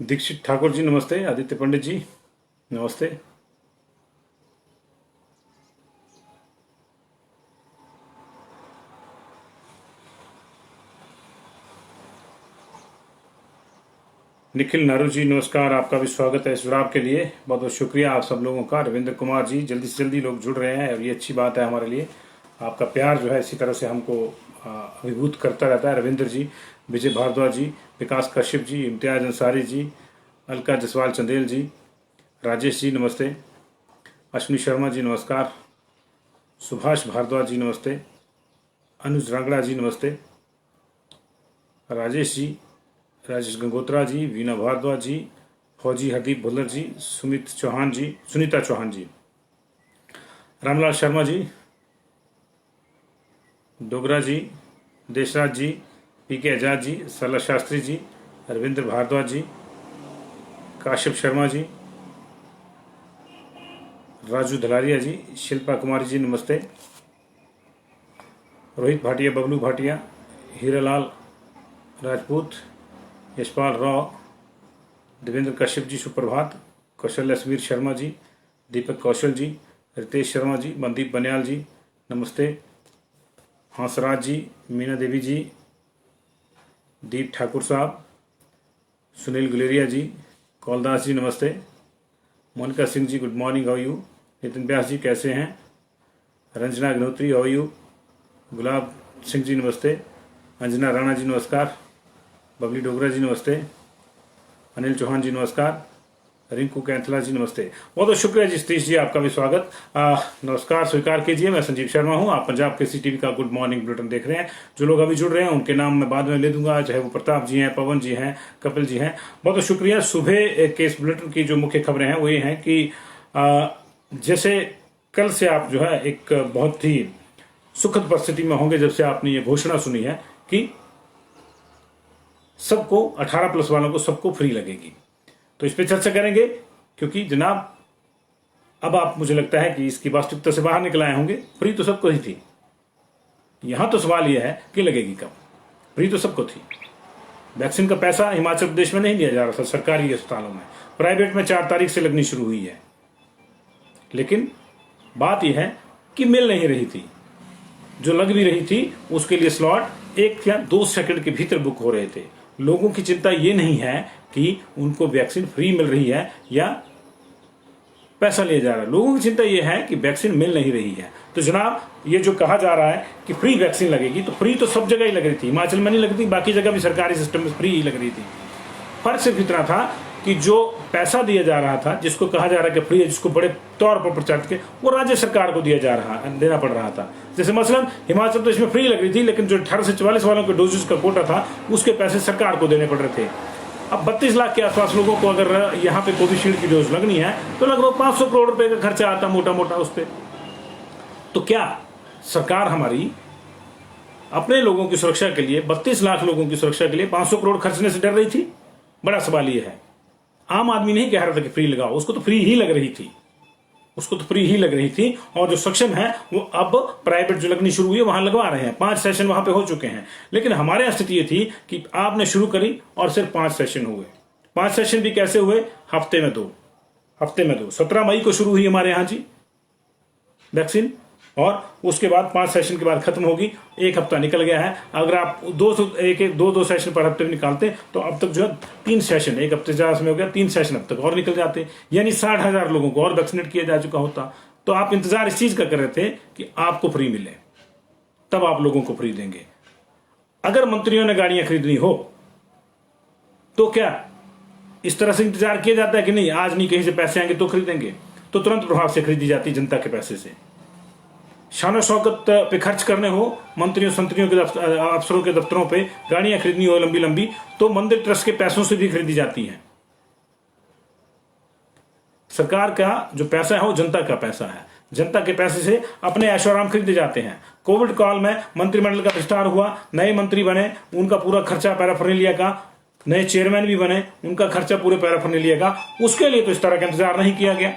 दीक्षित ठाकुर जी नमस्ते। आदित्य पंडित जी नमस्ते। निखिल नारू जी नमस्कार, आपका भी स्वागत है इस जुड़ाव के लिए। बहुत बहुत शुक्रिया आप सब लोगों का। रविंद्र कुमार जी, जल्दी से जल्दी लोग जुड़ रहे हैं और ये अच्छी बात है हमारे लिए। आपका प्यार जो है इसी तरह से हमको अभिभूत करता रहता है। रविंद्र जी, विजय भारद्वाज जी, विकास कश्यप जी, इम्तियाज अंसारी जी, अलका जसवाल चंदेल जी, राजेश जी नमस्ते, अश्विनी शर्मा जी नमस्कार, सुभाष भारद्वाज जी नमस्ते, अनुज रांगड़ा जी नमस्ते, राजेश जी, राजेश गंगोत्रा जी, वीना भारद्वाज जी, फौजी हरदीप भुल्लर जी, सुमित चौहान जी, सुनीता चौहान जी, रामलाल शर्मा जी, डोगरा जी, देशराज जी, पीके आजाद जी, सरला शास्त्री जी, रविंद्र भारद्वाज जी, काश्यप शर्मा जी, राजू धलारिया जी, शिल्पा कुमारी जी नमस्ते, रोहित भाटिया, बबलू भाटिया, हीरालाल राजपूत, यशपाल राव, देवेंद्र कश्यप जी सुप्रभात, कौशल्या समीर शर्मा जी, दीपक कौशल जी, रितेश शर्मा जी, मनदीप बनियाल जी नमस्ते, हंसराज जी, मीना देवी जी, दीप ठाकुर साहब, सुनील गुलेरिया जी, कौलदास जी नमस्ते, Monika Singh ji good morning, how you, Nitin Vyas ji कैसे हैं, रंजना अग्निहोत्री हाउ यू, गुलाब सिंह जी नमस्ते, अंजना राणा जी नमस्कार, बबली डोगरा जी नमस्ते, अनिल चौहान जी नमस्कार, रिंकू कैंथला जी नमस्ते। बहुत बहुत शुक्रिया जी सतीश जी, आपका भी स्वागत। नमस्कार स्वीकार कीजिए, मैं संजीव शर्मा हूं, आप पंजाब केसरी टीवी का गुड मॉर्निंग बुलेटिन देख रहे हैं। जो लोग अभी जुड़ रहे हैं उनके नाम मैं बाद में ले दूंगा, चाहे वो प्रताप जी हैं, पवन जी हैं, कपिल जी हैं। बहुत बहुत शुक्रिया। सुबह के इस बुलेटिन की जो मुख्य खबरें हैं वो ये हैं कि जैसे कल से आप जो है एक बहुत ही सुखद परिस्थिति में होंगे जब से आपने ये घोषणा सुनी है कि सबको 18+ वालों को सबको फ्री लगेगी। तो इस पर चर्चा करेंगे क्योंकि जनाब अब आप, मुझे लगता है कि इसकी वास्तविकता से बाहर निकल आए होंगे। फ्री तो सबको ही थी। यहां तो सवाल यह है कि लगेगी कब। फ्री तो सबको थी। वैक्सीन का पैसा हिमाचल प्रदेश में नहीं दिया जा रहा था सरकारी अस्पतालों में, प्राइवेट में 4 तारीख से लगनी शुरू हुई है। लेकिन बात यह है कि मिल नहीं रही थी। जो लग भी रही थी उसके लिए स्लॉट 1 या 2 सेकंड के भीतर बुक हो रहे थे। लोगों की चिंता ये नहीं है कि उनको वैक्सीन फ्री मिल रही है या पैसा लिया जा रहा है। लोगों की चिंता यह है कि वैक्सीन मिल नहीं रही है। तो जनाब ये जो कहा जा रहा है कि फ्री वैक्सीन लगेगी, तो फ्री तो सब जगह ही लग रही थी। हिमाचल में नहीं लगती, बाकी जगह भी सरकारी सिस्टम में फ्री ही लग रही थी। फर्क सिर्फ इतना था कि जो पैसा दिया जा रहा था, जिसको कहा जा रहा है कि फ्री है, जिसको बड़े तौर पर प्रचारित किया, वो राज्य सरकार को देना पड़ रहा था। जैसे मसलन हिमाचल प्रदेश में फ्री लग रही थी, लेकिन जो 18 से 44 वालों के डोजेस का कोटा था उसके पैसे सरकार को देने पड़ रहे थे। अब 32 लाख के आसपास लोगों को अगर यहाँ पे कोविशील्ड की डोज लगनी है तो लगभग 500 करोड़ रुपए का खर्चा आता मोटा मोटा उस पर। तो क्या सरकार हमारी अपने लोगों की सुरक्षा के लिए, 32 लाख लोगों की सुरक्षा के लिए 500 करोड़ खर्चने से डर रही थी? बड़ा सवाल यह है। आम आदमी नहीं कह रहा था कि फ्री लगाओ, उसको तो फ्री ही लग रही थी। उसको तो फ्री ही लग रही थी। और जो सक्षम है वो अब प्राइवेट जो लगनी शुरू हुई है वहां लगवा रहे हैं। 5 सेशन वहां पे हो चुके हैं। लेकिन हमारे यहां स्थिति ये थी कि आपने शुरू करी और सिर्फ 5 सेशन हुए। 5 सेशन भी कैसे हुए? हफ्ते में 2। 17 मई को शुरू हुई हमारे यहां जी वैक्सीन, और उसके बाद 5 सेशन के बाद खत्म होगी। 1 हफ्ता निकल गया है। अगर आप 2 सेशन पर हफ्ते में निकालते तो अब तक जो है 3 सेशन, 1 हफ्ते से में हो गया, 3 सेशन अब तक और निकल जाते, यानी 60,000 लोगों को और वैक्सीनेट किया जा चुका होता। तो आप इंतजार इस चीज का कर रहे थे कि आपको फ्री मिले, तब आप लोगों को फ्री देंगे। अगर मंत्रियों ने गाड़ियां खरीदनी हो तो क्या इस तरह से इंतजार किया जाता है कि नहीं आज नहीं कहीं से पैसे आएंगे तो खरीदेंगे? तो तुरंत प्रभाव से खरीदी जाती जनता के पैसे से। शान शौकत पे खर्च करने हो, मंत्रियों संतरियों के अफसरों के दफ्तरों पे गाड़ियां खरीदनी हो लंबी लंबी, तो मंदिर ट्रस्ट के पैसों से भी खरीदी जाती हैं। सरकार का जो पैसा है वो जनता का पैसा है। जनता के पैसे से अपने ऐशोआराम खरीदे जाते हैं। कोविड काल में मंत्रिमंडल का विस्तार हुआ, नए मंत्री बने, उनका पूरा खर्चा पैराफर्नेलिया का, नए चेयरमैन भी बने, उनका खर्चा पूरे पैराफर्नेलिया का। उसके लिए तो इस तरह का इंतजार नहीं किया गया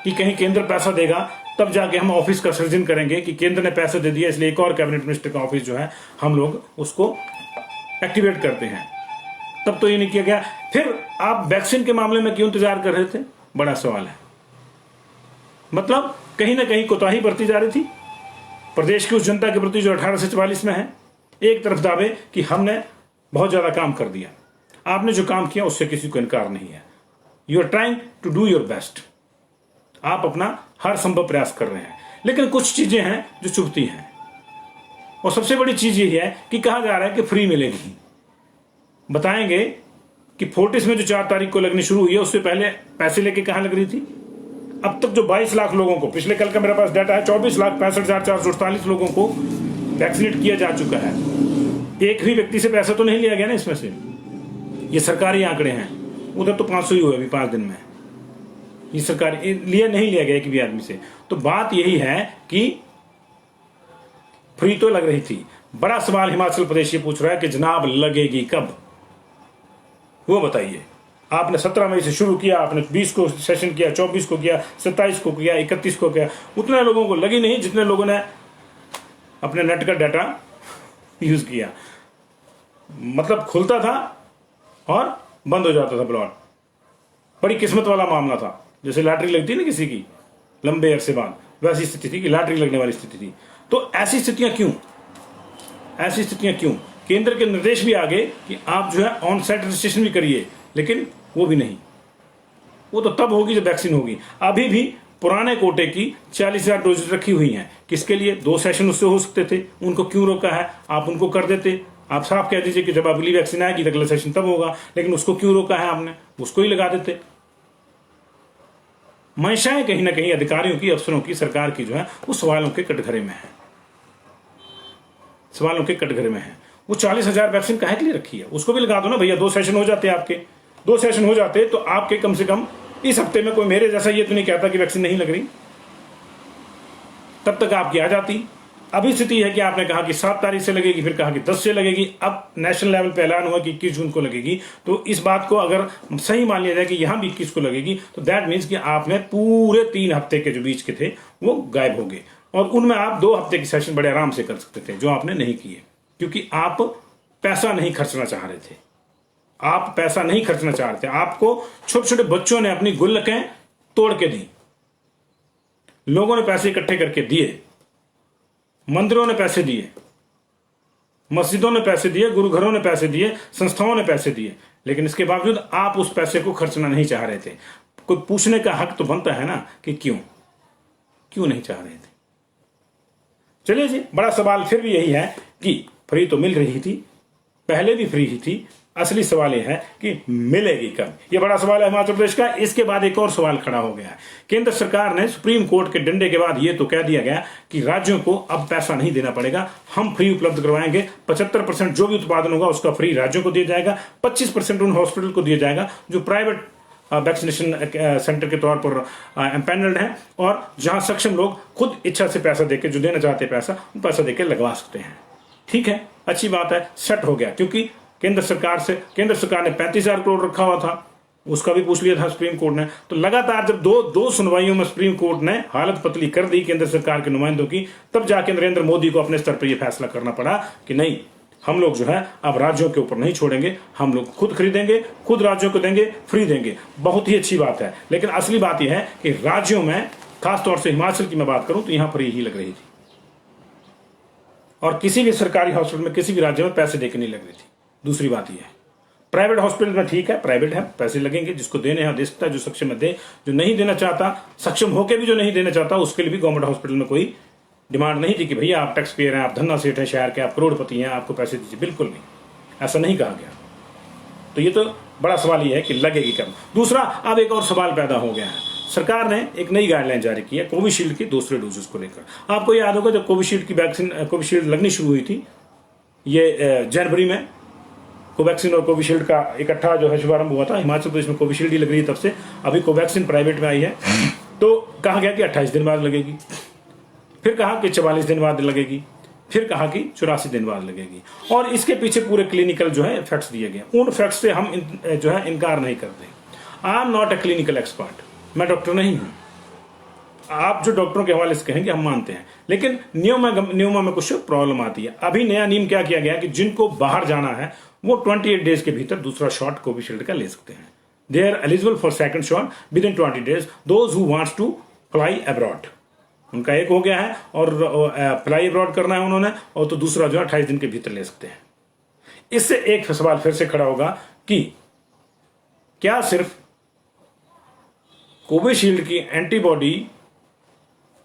कि कहीं केंद्र पैसा देगा तब जाके हम ऑफिस का सृजन करेंगे कि केंद्र ने पैसे दे दिया, इसलिए एक और कैबिनेट मिनिस्टर का ऑफिस जो है हम लोग उसको एक्टिवेट करते हैं। तब तो ये नहीं किया गया। फिर आप वैक्सीन के मामले में क्यों इंतजार कर रहे थे, बड़ा सवाल है। मतलब कहीं ना कहीं कोताही बरती जा रही थी प्रदेश की उस जनता के प्रति जो 18 से 44 में है। एक तरफ दावे कि हमने बहुत ज्यादा काम कर दिया, आपने जो काम किया उससे किसी को इनकार नहीं है। You are trying to do your best, आप अपना हर संभव प्रयास कर रहे हैं, लेकिन कुछ चीजें हैं जो चुभती हैं। और सबसे बड़ी चीज यही है कि कहा जा रहा है कि फ्री मिलेगी। बताएंगे कि फोर्टिस में जो 4 तारीख को लगनी शुरू हुई है उससे पहले पैसे लेके कहां लग रही थी। अब तक जो 22 लाख लोगों को, पिछले कल का मेरे पास डाटा है, 24,65,448 लोगों को वैक्सीनेट किया जा चुका है। एक भी व्यक्ति से पैसा तो नहीं लिया गया ना इसमें से, ये सरकारी आंकड़े हैं। उधर तो 500 ही हुए अभी 5 दिन में, ये सरकारी नहीं लिया गया एक भी आदमी से। तो बात यही है कि फ्री तो लग रही थी। बड़ा सवाल हिमाचल प्रदेश ये पूछ रहा है कि जनाब लगेगी कब, वो बताइए। आपने 17 मई से शुरू किया, आपने 20 को सेशन किया, 24 को किया, 27 को किया, 31 को किया, उतने लोगों को लगी नहीं जितने लोगों ने अपने नेट का डाटा यूज किया। मतलब खुलता था और बंद हो जाता था प्लॉट। बड़ी किस्मत वाला मामला था, जैसे लॉटरी लगती है ना किसी की लंबे अरसे बाद, वैसी स्थिति थी कि लॉटरी लगने वाली स्थिति थी। तो ऐसी स्थितियां क्यों, ऐसी स्थितियां क्यों? केंद्र के निर्देश भी आ गए कि आप जो है ऑन साइट रजिस्ट्रेशन भी करिए, लेकिन वो भी नहीं। वो तो तब होगी जब वैक्सीन होगी। अभी भी पुराने कोटे की 40,000 डोजेज रखी हुई हैं। किसके लिए? 2 सेशन उससे हो सकते थे, उनको क्यों रोका है? आप उनको कर देते, आप साफ कह दीजिए कि जब अगली वैक्सीन आएगी तो अगला सेशन तब होगा, लेकिन उसको क्यों रोका है आपने? उसको ही लगा देते। मंशाएं कहीं ना कहीं अधिकारियों की, अफसरों की, सरकार की जो है वो सवालों के कटघरे में है, सवालों के कटघरे में है। वो 40,000 वैक्सीन काहे के लिए रखी है? उसको भी लगा दो ना भैया। 2 सेशन हो जाते, आपके 2 सेशन हो जाते तो आपके कम से कम इस हफ्ते में कोई मेरे जैसा ये तो नहीं कहता कि वैक्सीन नहीं लग रही, तब तक आपकी आ जाती। अभी स्थिति है कि आपने कहा कि 7 तारीख से लगेगी, फिर कहा कि 10 से लगेगी, अब नेशनल लेवल पे ऐलान हुआ कि 21 जून को लगेगी। तो इस बात को अगर सही मान लिया जाए कि यहां भी 21 को लगेगी, तो दैट मीन्स कि आपने पूरे 3 हफ्ते के जो बीच के थे वो गायब हो गए, और उनमें आप 2 हफ्ते के सेशन बड़े आराम से कर सकते थे, जो आपने नहीं किए, क्योंकि आप पैसा नहीं खर्चना चाह रहे थे। आप पैसा नहीं खर्चना चाह रहे थे। आपको छोटे छोटे बच्चों ने अपनी गुल्लकें तोड़ के दी, लोगों ने पैसे इकट्ठे करके दिए, मंदिरों ने पैसे दिए, मस्जिदों ने पैसे दिए, गुरुघरों ने पैसे दिए, संस्थाओं ने पैसे दिए, लेकिन इसके बावजूद आप उस पैसे को खर्चना नहीं चाह रहे थे। कोई पूछने का हक तो बनता है ना कि क्यों नहीं चाह रहे थे। चलिए जी, बड़ा सवाल फिर भी यही है कि फ्री तो मिल रही थी, पहले भी फ्री ही थी। असली सवाल यह है कि मिलेगी कब, यह बड़ा सवाल है हिमाचल प्रदेश का। इसके बाद एक और सवाल खड़ा हो गया है। केंद्र सरकार ने सुप्रीम कोर्ट के डंडे के बाद यह तो कह दिया गया कि राज्यों को अब पैसा नहीं देना पड़ेगा, हम फ्री उपलब्ध करवाएंगे। 75% जो भी उत्पादन होगा उसका फ्री राज्यों को दिया जाएगा, 25% उन हॉस्पिटल को दिया जाएगा जो प्राइवेट वैक्सीनेशन सेंटर के तौर पर एम्पैनल्ड हैं, और जहां सक्षम लोग खुद इच्छा से पैसा देके, जो देना चाहते हैं पैसा देके लगवा सकते हैं। ठीक है, अच्छी बात है, सेट हो गया। क्योंकि केंद्र सरकार ने 35,000 करोड़ रखा हुआ था, उसका भी पूछ लिया था सुप्रीम कोर्ट ने। तो लगातार जब दो सुनवाइयों में सुप्रीम कोर्ट ने हालत पतली कर दी केंद्र सरकार के नुमाइंदों की, तब जाके नरेंद्र मोदी को अपने स्तर पर यह फैसला करना पड़ा कि नहीं, हम लोग जो है अब राज्यों के ऊपर नहीं छोड़ेंगे, हम लोग खुद खरीदेंगे, खुद राज्यों को देंगे, फ्री देंगे। बहुत ही अच्छी बात है, लेकिन असली बात यह है कि राज्यों में, खासतौर से हिमाचल की मैं बात करूं तो यहां फ्री ही लग रही थी, और किसी भी सरकारी हॉस्पिटल में किसी भी राज्य में पैसे देके नहीं लग रही थी। दूसरी बात यह है, प्राइवेट हॉस्पिटल में ठीक है, प्राइवेट है, पैसे लगेंगे, जिसको देने हैं दे सकता है, जो सक्षम है दे, जो नहीं देना चाहता, सक्षम होकर भी जो नहीं देना चाहता, उसके लिए भी गवर्नमेंट हॉस्पिटल में कोई डिमांड नहीं थी कि भैया आप टैक्स पेयर हैं, आप धन्ना सेठ हैं शहर के, आप करोड़पति हैं, आपको पैसे दीजिए। बिल्कुल नहीं, ऐसा नहीं कहा गया। तो ये तो बड़ा सवाल ये है कि लगेगी कब। दूसरा, अब एक और सवाल पैदा हो गया है। सरकार ने एक नई गाइडलाइन जारी की है कोविशील्ड के दूसरे डोजेस को लेकर। आपको याद होगा जब कोविशील्ड की वैक्सीन, कोविशील्ड लगनी शुरू हुई थी, ये जनवरी में कोवैक्सीन और कोविशील्ड का इकट्ठा जो है शुभारंभ हुआ था। हिमाचल प्रदेश में कोविशील्ड ही लग रही है तब से। अभी कोवैक्सीन प्राइवेट में आई है, तो कहा गया कि 28 दिन बाद लगेगी, फिर कहा कि 44 दिन बाद लगेगी, फिर कहा कि 84 दिन बाद लगेगी, और इसके पीछे पूरे क्लिनिकल जो है फैक्ट्स दिए गए। उन फैक्ट्स से हम जो है इनकार नहीं करते। I am not a clinical expert, मैं डॉक्टर नहीं हूं। आप जो डॉक्टरों के हवाले से कहेंगे हम मानते हैं, लेकिन नियमों में कुछ प्रॉब्लम आती है। अभी नया नियम क्या किया गया कि जिनको बाहर जाना है वो 28 डेज के भीतर दूसरा शॉट कोविशील्ड का ले सकते हैं। They are eligible for second shot within 20 days those who wants to fly abroad. उनका एक हो गया है और फ्लाई अब्रॉड करना है उन्होंने, और तो दूसरा जो है 28 दिन के भीतर ले सकते हैं। इससे एक सवाल फिर से खड़ा होगा कि क्या सिर्फ कोविशील्ड की एंटीबॉडी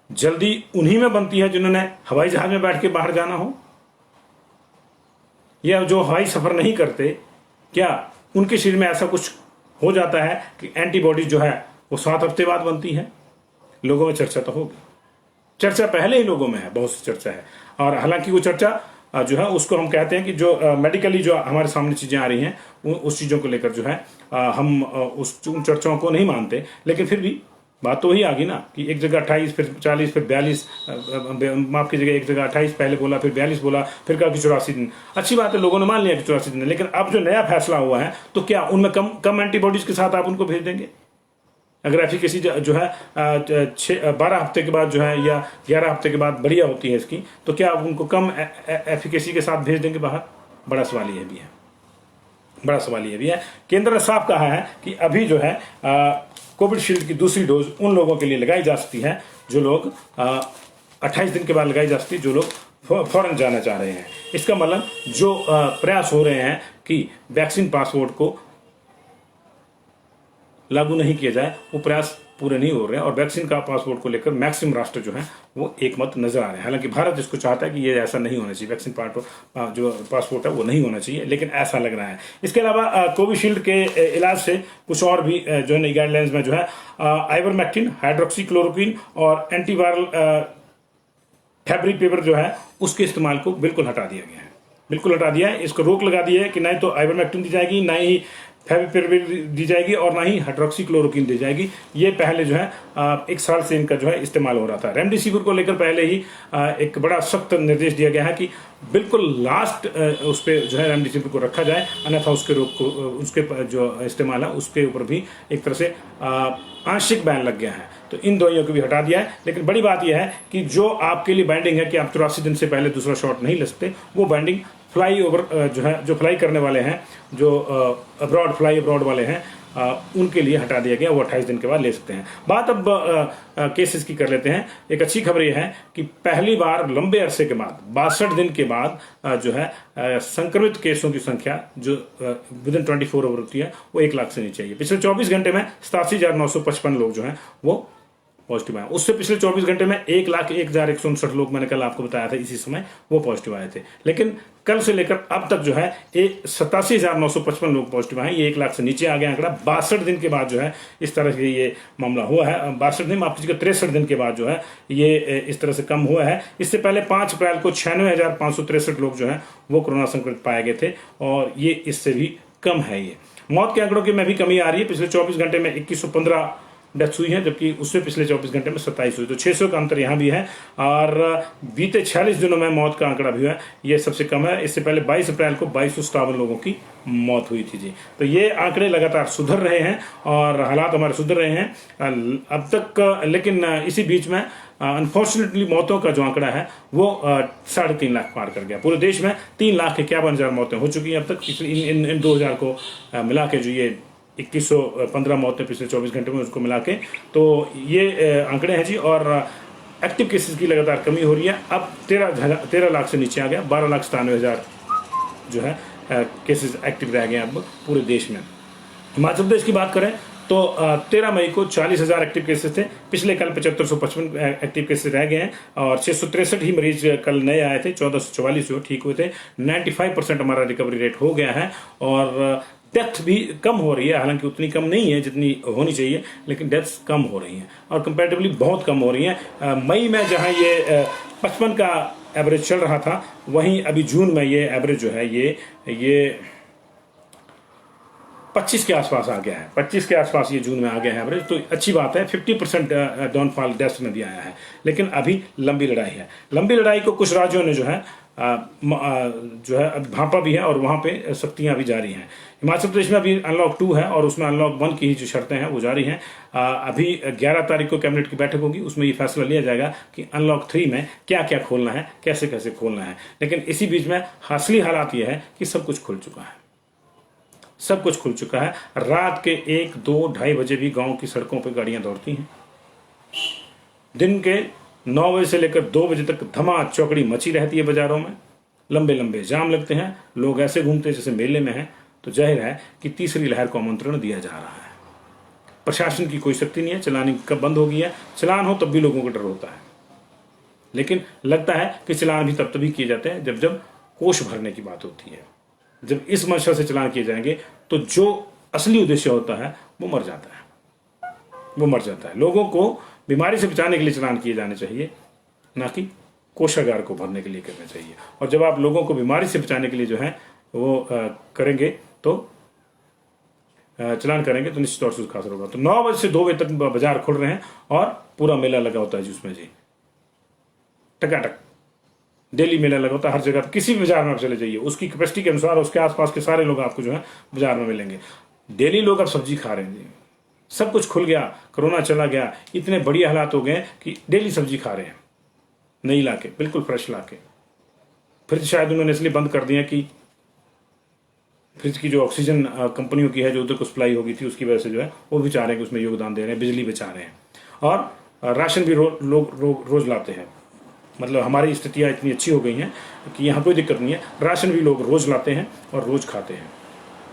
जल्दी उन्हीं में बनती है जिन्होंने हवाई जहाज में बैठ के बाहर जाना हो, या जो हवाई सफर नहीं करते, क्या उनके शरीर में ऐसा कुछ हो जाता है कि एंटीबॉडी जो है वो 7 हफ्ते बाद बनती है? लोगों में चर्चा तो होगी, चर्चा पहले ही लोगों में है, बहुत सी चर्चा है। और हालांकि वो चर्चा जो है उसको हम कहते हैं कि जो मेडिकली जो हमारे सामने चीजें आ रही हैं उस चीजों को लेकर जो है हम उन चर्चाओं को नहीं मानते, लेकिन फिर भी बात तो वही आ गई ना कि एक जगह 28 फिर 40 फिर 42, माफ की जगह एक जगह 28 पहले बोला फिर 42 बोला फिर कहा कि 84 दिन। अच्छी बात है, लोगों ने मान लिया कि 84 दिन है, लेकिन अब जो नया फैसला हुआ है तो क्या उनमें कम एंटीबॉडीज के साथ आप उनको भेज देंगे? अगर एफिकेसी जो है 12 हफ्ते के बाद जो है या 11 हफ्ते के बाद बढ़िया होती है इसकी, तो क्या आप उनको कम एफिकेसी के साथ भेज देंगे बाहर? बड़ा सवाल ये भी है, बड़ा सवाल ये भी है। केंद्र ने साफ कहा है कि अभी जो है कोविशील्ड की दूसरी डोज उन लोगों के लिए लगाई जा सकती है जो लोग 28 दिन के बाद लगाई जा सकती है, जो लोग फौरन जाना चाह रहे हैं। इसका मतलब जो प्रयास हो रहे हैं कि वैक्सीन पासपोर्ट को लागू नहीं किया जाए, वो प्रयास पूरे नहीं हो रहे हैं और वैक्सीन का पासपोर्ट को लेकर मैक्सिमम राष्ट्र जो है वो एक मत नजर आ रहे हैं। हालांकि भारत इसको चाहता है कि ये ऐसा नहीं होना चाहिए, वैक्सीन जो पासपोर्ट है वो नहीं होना चाहिए, लेकिन ऐसा लग रहा है। इसके अलावा कोविशील्ड के इलाज से कुछ और भी जो है नई गाइडलाइंस में जो है आइवरमेक्टिन, हाइड्रोक्सीक्लोरोक्विन और एंटीवायरल फैब्रिकपेपर जो है उसके इस्तेमाल को बिल्कुल हटा दिया गया है, बिल्कुल हटा दिया है। इसको रोक लगा दी है कि ना ही तो आइवरमेक्टिन दी जाएगी, ना ही फैविपिराविर दी जाएगी और ना ही हाइड्रोक्सीक्लोरोक्विन दी जाएगी। ये पहले जो है 1 साल से इनका जो है इस्तेमाल हो रहा था। रेमडेसिविर को लेकर पहले ही एक बड़ा सख्त निर्देश दिया गया है कि बिल्कुल लास्ट उस पर जो है रेमडेसिविर को रखा जाए, अन्यथा उसके रोग को उसके जो इस्तेमाल है उसके ऊपर भी एक तरह से आंशिक बैन लग गया है। तो इन दवाइयों को भी हटा दिया है। लेकिन बड़ी बात यह है कि जो आपके लिए बाइंडिंग है कि आप 84 दिन से पहले दूसरा शॉट नहीं ले सकते, वो बाइंडिंग फ्लाई ओवर जो है जो फ्लाई करने वाले हैं, जो फ्लाई अब्रॉड वाले हैं, उनके लिए हटा दिया गया। वो 28 दिन के बाद ले सकते हैं। बात अब केसेस की कर लेते हैं। एक अच्छी खबर यह है कि पहली बार लंबे अरसे के बाद 62 दिन के बाद जो है संक्रमित केसों की संख्या जो विद इन 24 आवर होती है वो 1 लाख से नीचे आई है। पिछले 24 घंटे में 87,955 लोग जो हैं वो पॉजिटिव आए। उससे पिछले 24 घंटे में 1,01,159 लोग, मैंने कल आपको बताया था इसी समय, वो पॉजिटिव आए थे। लेकिन कल से लेकर अब तक जो है 87,955 लोग पॉजिटिव आए। ये 1 लाख से नीचे आ गया आंकड़ा। 62 दिन के बाद जो है इस तरह से ये मामला हुआ है। 62 दिन, माफ कीजिएगा 63 दिन के बाद जो है ये इस तरह से कम हुआ है। इससे पहले 5 अप्रैल को 96,563 लोग जो है वो कोरोना संक्रमित पाए गए थे और ये इससे भी कम है। ये मौत के आंकड़ों की में भी कमी आ रही है। पिछले 24 घंटे में 2115 डेथ्स हुई है, जबकि उससे पिछले 24 घंटे में 27 हुई। तो 600 का अंतर यहाँ भी है। और बीते 46 दिनों में मौत का आंकड़ा भी है, ये सबसे कम है। इससे पहले 22 अप्रैल को 2257 लोगों की मौत हुई थी जी। तो ये आंकड़े लगातार सुधर रहे हैं और हालात हमारे सुधर रहे हैं अब तक। लेकिन इसी बीच में अनफॉर्चुनेटली मौतों का जो आंकड़ा है वो 3.5 लाख पार कर गया। पूरे देश में 3,51,000 मौतें हो चुकी हैं अब तक। इन 2000 को मिला के जो ये 2115 मौतें पिछले 24 घंटे में उसको मिला के, तो ये आंकड़े हैं जी। और एक्टिव केसेस की लगातार कमी हो रही है। अब 13 लाख से नीचे आ गया। 12,97,000 जो है केसेस एक्टिव रह गए अब पूरे देश में। हिमाचल प्रदेश की बात करें तो 13 मई को 40,000 एक्टिव केसेस थे। पिछले कल 7555 एक्टिव केसेस रह गए हैं और 663 ही मरीज कल नए आए थे। 1444 जो ठीक हुए थे। 95% हमारा रिकवरी रेट हो गया है और डेथ भी कम हो रही है। हालांकि उतनी कम नहीं है जितनी होनी चाहिए, लेकिन डेथ्स कम हो रही हैं और कंपैरेटिवली बहुत कम हो रही हैं। मई में जहां ये 55 का एवरेज चल रहा था, वहीं अभी जून में ये एवरेज जो है ये 25 के आसपास आ गया है। 25 के आसपास ये जून में आ गया है एवरेज। तो अच्छी बात है। 50% डाउनफॉल डेथ्स में भी आया है। लेकिन अभी लंबी लड़ाई है। लंबी लड़ाई को कुछ राज्यों ने जो है भांपा भी है और वहां पे सख्तियां भी जारी हैं। हिमाचल प्रदेश में अभी अनलॉक 2 है और उसमें अनलॉक 1 की ही जो शर्तें हैं वो जारी हैं। अभी 11 तारीख को कैबिनेट की बैठक होगी, उसमें ये फैसला लिया जाएगा कि अनलॉक 3 में क्या क्या खोलना है, कैसे कैसे खोलना है। लेकिन इसी बीच में असली हालात ये है कि सब कुछ खुल चुका है। सब कुछ खुल चुका है। रात के 1, 2, 2:30 बजे भी गांव की सड़कों पर गाड़ियां दौड़ती हैं। दिन के 9 बजे से लेकर 2 बजे तक धमा चौकड़ी मची रहती है बाजारों में। लंबे लंबे जाम लगते हैं, लोग ऐसे घूमते हैं जैसे मेले में हैं। तो जाहिर है कि तीसरी लहर को आमंत्रण दिया जा रहा है। प्रशासन की कोई शक्ति नहीं है, चलानी कब बंद हो गई है। चलान हो तब भी लोगों को डर होता है, लेकिन लगता है कि चलान भी तब तभी किए जाते हैं जब जब कोष भरने की बात होती है। जब इस मंशा से चलान किए जाएंगे तो जो असली उद्देश्य होता है वो मर जाता है। लोगों को बीमारी से बचाने के लिए चलान किए जाने चाहिए, ना कि कोषागार को भरने के लिए करना चाहिए। और जब आप लोगों को बीमारी से बचाने के लिए जो है वो करेंगे तो चलान करेंगे तो निश्चित तौर से उसका असर होगा। तो 9 बजे से 2 बजे तक बाजार खुल रहे हैं और पूरा मेला लगा होता है जी, उसमें जी टकाटक डेली मेला लगा होता है हर जगह। किसी भी बाजार में आप चले जाइए, उसकी कैपेसिटी के अनुसार उसके आसपास के सारे लोग आपको जो है बाजार में मिलेंगे। डेली लोग अब सब्जी खा रहे हैं जी, सब कुछ खुल गया, कोरोना चला गया, इतने बढ़िया हालात हो गए कि डेली सब्जी खा रहे हैं, नई लाके, बिल्कुल फ्रेश लाके। फ्रिज शायद उन्होंने इसलिए बंद कर दिया कि फ्रिज की जो ऑक्सीजन कंपनियों की है जो उधर को सप्लाई होगी थी, उसकी वजह से जो है वो भी चाह रहे हैं कि उसमें योगदान दे रहे हैं, बिजली बचा रहे हैं। और राशन भी लोग रोज लाते हैं। मतलब हमारी स्थितियाँ इतनी अच्छी हो गई हैं कि यहाँ कोई दिक्कत नहीं है। राशन भी लोग रोज लाते हैं और रोज खाते हैं।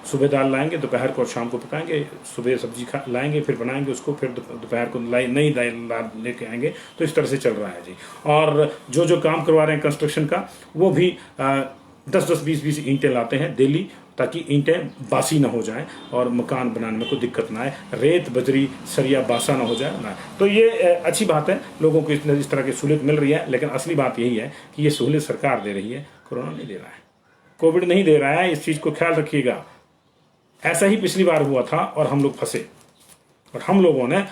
सुबह दाल लाएंगे, दोपहर को और शाम को पकाएंगे, सुबह सब्जी लाएंगे, फिर बनाएंगे उसको, फिर दोपहर को नई दाल लेके आएंगे। तो इस तरह से चल रहा है जी। और जो काम करवा रहे हैं कंस्ट्रक्शन का, वो भी 10-10, 20-20 ईंटें लाते हैं डेली, ताकि ईंटें बासी ना हो जाएं और मकान बनाने में कोई दिक्कत ना आए, रेत बजरी सरिया बासा ना हो जाए ना। तो ये अच्छी बात है, लोगों को इस तरह की सहूलियत मिल रही है। लेकिन असली बात यही है कि ये सहूलियत सरकार दे रही है, कोरोना नहीं दे रहा है, कोविड नहीं दे रहा है। इस चीज़ को ख्याल रखिएगा। ऐसा ही पिछली बार हुआ था और हम लोग फंसे, और हम लोगों ने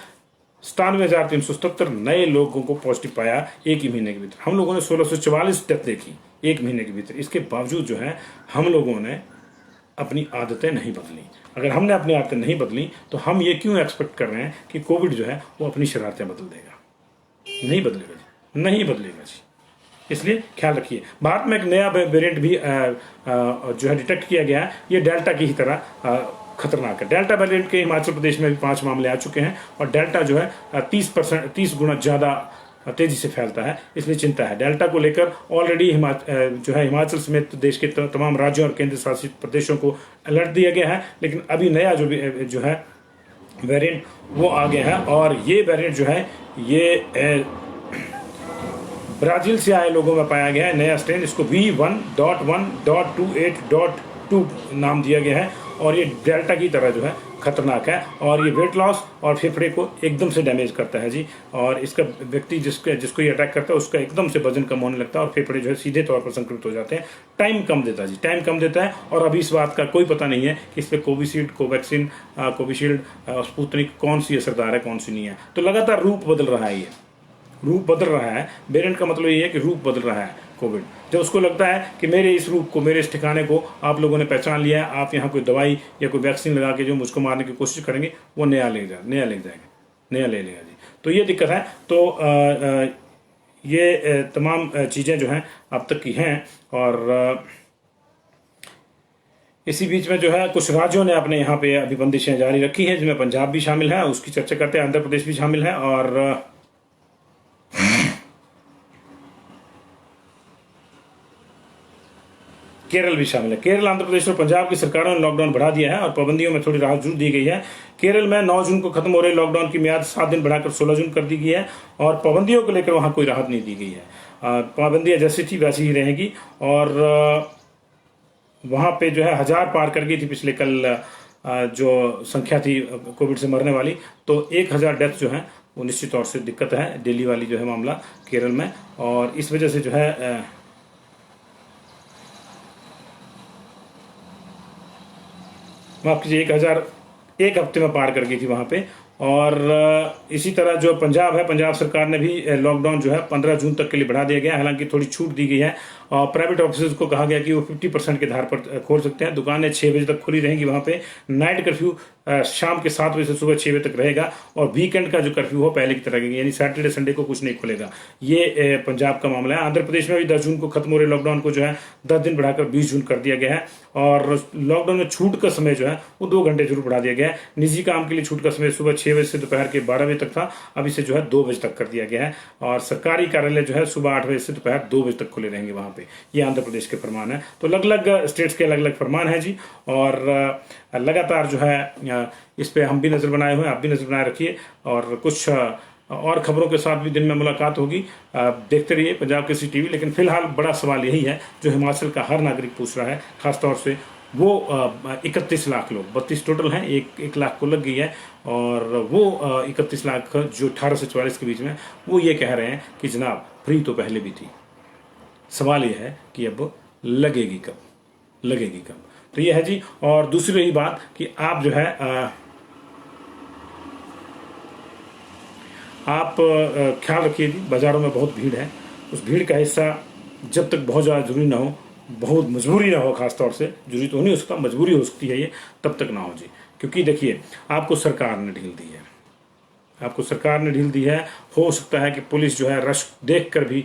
97,377 नए लोगों को पॉजिटिव पाया एक ही महीने के भीतर। हम लोगों ने 1644 डेथ देखी एक महीने के भीतर। इसके बावजूद जो है हम लोगों ने अपनी आदतें नहीं बदली। अगर हमने अपनी आदतें नहीं बदली तो हम ये क्यों एक्सपेक्ट कर रहे हैं कि कोविड जो है वो अपनी शरारतें बदल देगा? नहीं बदलेगा जी, नहीं बदलेगा जी। इसलिए ख्याल रखिए। भारत में एक नया वेरिएंट भी जो है डिटेक्ट किया गया है। ये डेल्टा की ही तरह खतरनाक है। डेल्टा वेरिएंट के हिमाचल प्रदेश में भी 5 मामले आ चुके हैं और डेल्टा जो है 30 गुना ज़्यादा तेजी से फैलता है, इसलिए चिंता है। डेल्टा को लेकर ऑलरेडी जो है हिमाचल समेत देश के तमाम राज्यों और केंद्र शासित प्रदेशों को अलर्ट दिया गया है। लेकिन अभी नया जो है वेरिएंट वो आ गया है, और ये वेरिएंट जो है ये ब्राजील से आए लोगों में पाया गया है, नया स्ट्रेन। इसको V1.1.28.2 नाम दिया गया है, और ये डेल्टा की तरह जो है खतरनाक है। और ये वेट लॉस और फेफड़े को एकदम से डैमेज करता है जी। और इसका व्यक्ति जिसको ये अटैक करता है उसका एकदम से वजन कम होने लगता है और फेफड़े जो है सीधे तौर पर संक्रमित हो जाते हैं। टाइम कम देता है जी, टाइम कम देता है। और अभी इस बात का कोई पता नहीं है कि इस पर कोविशील्ड, कोवैक्सीन, कोविशील्ड, स्पुतनिक कौन सी असरदार है, कौन सी नहीं है। तो लगातार रूप बदल रहा है, ये रूप बदल रहा है। वेरिएंट का मतलब ये है कि रूप बदल रहा है कोविड। जब उसको लगता है कि मेरे इस रूप को, मेरे इस ठिकाने को आप लोगों ने पहचान लिया है, आप यहाँ कोई दवाई या कोई वैक्सीन लगा के जो मुझको मारने की कोशिश करेंगे, वो नया ले लेगा जी। तो ये दिक्कत है। तो ये तमाम चीज़ें जो हैं अब तक की हैं। और इसी बीच में जो है कुछ राज्यों ने अपने यहाँ पे अभी बंदिशें जारी रखी हैं, जिनमें पंजाब भी शामिल है, उसकी चर्चा करते हैं। आंध्र प्रदेश भी शामिल है और केरल भी शामिल है। केरल, आंध्र प्रदेश और पंजाब की सरकारों ने लॉकडाउन बढ़ा दिया है और पाबंदियों में थोड़ी राहत जरूर दी गई है। केरल में 9 जून को खत्म हो रहे लॉकडाउन की मियाद 7 दिन बढ़ाकर 16 जून कर दी गई है, और पाबंदियों को लेकर वहां कोई राहत नहीं दी गई है। पाबंदियां जैसी थी वैसी ही रहेंगी। और वहां पे जो है 1000 पार कर गई थी पिछले कल जो संख्या थी कोविड से मरने वाली। तो 1000 डेथ जो है वो निश्चित तौर से दिक्कत है, दिल्ली वाली जो है मामला केरल में। और इस वजह से जो है माफ कीजिए 1000 एक हफ्ते में पार कर गई थी वहां पे। और इसी तरह जो पंजाब है, पंजाब सरकार ने भी लॉकडाउन जो है 15 जून तक के लिए बढ़ा दिया गया। हालांकि थोड़ी छूट दी गई है और प्राइवेट ऑफिस को कहा गया कि वो 50% के आधार पर खोल सकते हैं। दुकानें 6 बजे तक खुली रहेंगी वहां पे। नाइट कर्फ्यू शाम के 7 बजे से सुबह 6 बजे तक रहेगा, और वीकेंड का जो कर्फ्यू हो पहले की तरह रहेगा, यानी सैटरडे संडे को कुछ नहीं खुलेगा। ये पंजाब का मामला है। आंध्र प्रदेश में भी 10 जून को खत्म हो रहे लॉकडाउन को जो है 10 दिन बढ़ाकर 20 जून कर दिया गया है, और लॉकडाउन में छूट का समय जो है वो 2 घंटे जरूर बढ़ा दिया गया है। निजी काम के लिए छूट का समय सुबह 6 बजे से दोपहर के 12 बजे तक था, अब इसे जो है 2 बजे तक कर दिया गया है, और सरकारी कार्यालय जो है सुबह 8 बजे से दोपहर 2 बजे तक खुले रहेंगे वहां पे। ये आंध्र प्रदेश के फरमान है। तो अलग अलग स्टेट्स के अलग अलग फरमान है जी, और लगातार जो है इस पे हम भी नजर बनाए हुए हैं, आप भी नजर बनाए रखिए, और कुछ और खबरों के साथ भी दिन में मुलाकात होगी। देखते रहिए पंजाब केसरी टीवी। लेकिन फिलहाल बड़ा सवाल यही है जो हिमाचल का हर नागरिक पूछ रहा है, खासतौर से वो 31 लाख लोग, 32 टोटल हैं, 1 लाख को लग गई है, और वो 31 लाख जो 18 से 44 के बीच में, वो ये कह रहे हैं कि जनाब फ्री तो पहले भी थी, सवाल ये है कि अब लगेगी कब, लगेगी कब। तो ये है जी। और दूसरी रही बात कि आप जो है आप ख्याल रखिए जी, बाजारों में बहुत भीड़ है, उस भीड़ का हिस्सा जब तक बहुत ज़्यादा जरूरी ना हो, बहुत मजबूरी ना हो, खासतौर से जरूरी तो नहीं हो सकता, मजबूरी हो सकती है ये, तब तक ना हो जी। क्योंकि देखिए आपको सरकार ने ढील दी है, आपको सरकार ने ढील दी है। हो सकता है कि पुलिस जो है रश देख कर भी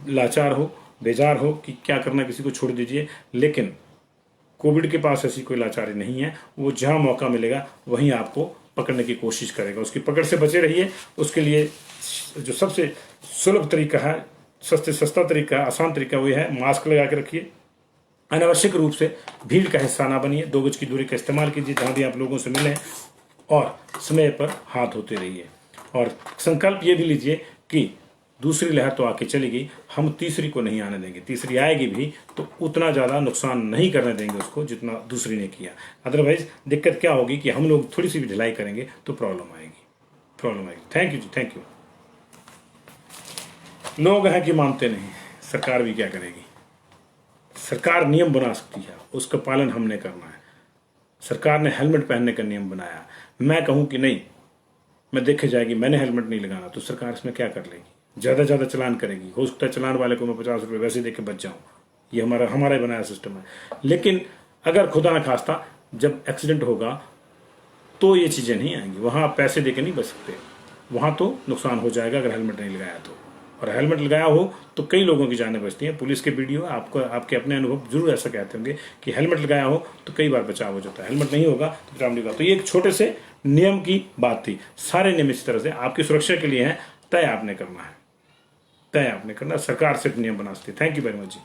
लाचार हो, बेजार हो कि क्या करना, किसी को छोड़ दीजिए, लेकिन कोविड के पास ऐसी कोई लाचारी नहीं है। वो जहां मौका मिलेगा वहीं आपको पकड़ने की कोशिश करेगा। उसकी पकड़ से बचे रहिए। उसके लिए जो सबसे सुलभ तरीका है, सस्ता तरीका, आसान तरीका, वो है मास्क लगा के रखिए, अनावश्यक रूप से भीड़ का हिस्सा ना बनिए, 2 गज की दूरी का इस्तेमाल कीजिए जहां भी आप लोगों से मिलें, और समय पर हाथ धोते रहिए। और संकल्प ये भी लीजिए कि दूसरी लहर तो आके चली गई, हम तीसरी को नहीं आने देंगे। तीसरी आएगी भी तो उतना ज़्यादा नुकसान नहीं करने देंगे उसको जितना दूसरी ने किया। अदरवाइज दिक्कत क्या होगी कि हम लोग थोड़ी सी भी ढिलाई करेंगे तो प्रॉब्लम आएगी। थैंक यू जी, थैंक यू। लोग हैं कि मानते नहीं, सरकार भी क्या करेगी। सरकार नियम बना सकती है, उसका पालन हमने करना है। सरकार ने हेलमेट पहनने का नियम बनाया, मैं कहूं कि नहीं, मैं देखे जाएगी, मैंने हेलमेट नहीं लगाना, तो सरकार इसमें क्या कर लेगी? ज़्यादा ज़्यादा चलान करेगी। हो सकता है चलान वाले को मैं 50 रुपये वैसे दे के बच जाऊँ, ये हमारा बनाया सिस्टम है। लेकिन अगर खुदा न खास्ता जब एक्सीडेंट होगा तो ये चीज़ें नहीं आएंगी, वहाँ आप पैसे दे के नहीं बच सकते, वहाँ तो नुकसान हो जाएगा अगर हेलमेट नहीं लगाया तो। और हेलमेट लगाया हो तो कई लोगों की जानें बचती हैं। पुलिस के वीडियो आपको, आपके अपने अनुभव जरूर ऐसा कहते होंगे कि हेलमेट लगाया हो तो कई बार बचाव हो जाता है, हेलमेट नहीं होगा तो बचाव नहीं होगा। तो ये एक छोटे से नियम की बात थी। सारे नियम इस तरह से आपकी सुरक्षा के लिए हैं, तय आपने करना है, तय आपने करना। सरकार सिर्फ नियम बना सकती है। Thank you very much ji.